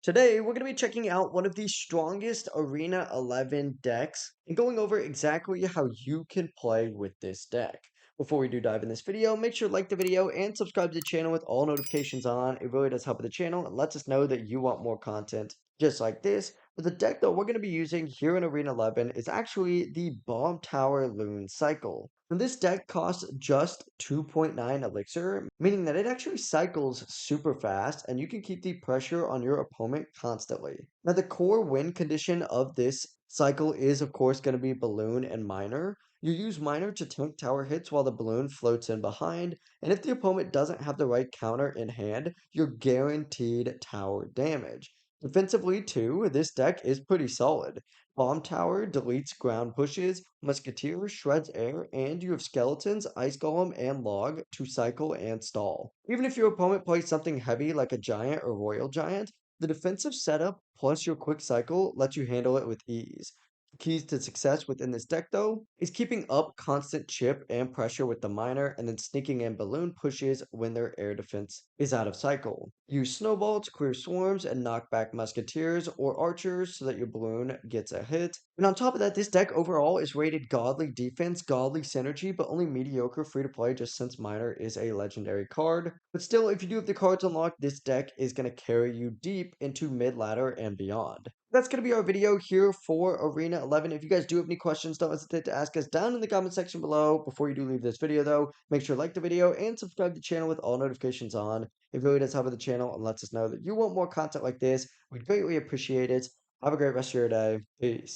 Today, we're going to be checking out one of the strongest Arena 11 decks and going over exactly how you can play with this deck. Before we do dive in this video, make sure to like the video and subscribe to the channel with all notifications on. It really does help the channel and lets us know that you want more content just like this. But the deck that we're going to be using here in Arena 11 is actually the Bomb Tower Loon Cycle. And this deck costs just 2.9 elixir, meaning that it actually cycles super fast and you can keep the pressure on your opponent constantly. Now, the core win condition of this cycle is, of course, going to be Balloon and Miner. You use Miner to tank tower hits while the Balloon floats in behind, and if the opponent doesn't have the right counter in hand, you're guaranteed tower damage. Defensively, too, this deck is pretty solid. Bomb Tower deletes ground pushes, Musketeer shreds air, and you have Skeletons, Ice Golem, and Log to cycle and stall. Even if your opponent plays something heavy like a Giant or Royal Giant, the defensive setup plus your quick cycle lets you handle it with ease. Keys to success within this deck, though, is keeping up constant chip and pressure with the miner and then sneaking in balloon pushes when their air defense is out of cycle. Use snowball to clear swarms and knock back musketeers or archers so that your balloon gets a hit. And on top of that, this deck overall is rated godly defense, godly synergy, but only mediocre free to play just since miner is a legendary card. But still, if you do have the cards unlocked, this deck is going to carry you deep into mid ladder and beyond. That's going to be our video here for Arena 11. If you guys do have any questions, don't hesitate to ask us down in the comment section below. Before you do leave this video, though, make sure to like the video and subscribe to the channel with all notifications on. It really does help the channel and lets us know that you want more content like this. We'd greatly appreciate it. Have a great rest of your day. Peace.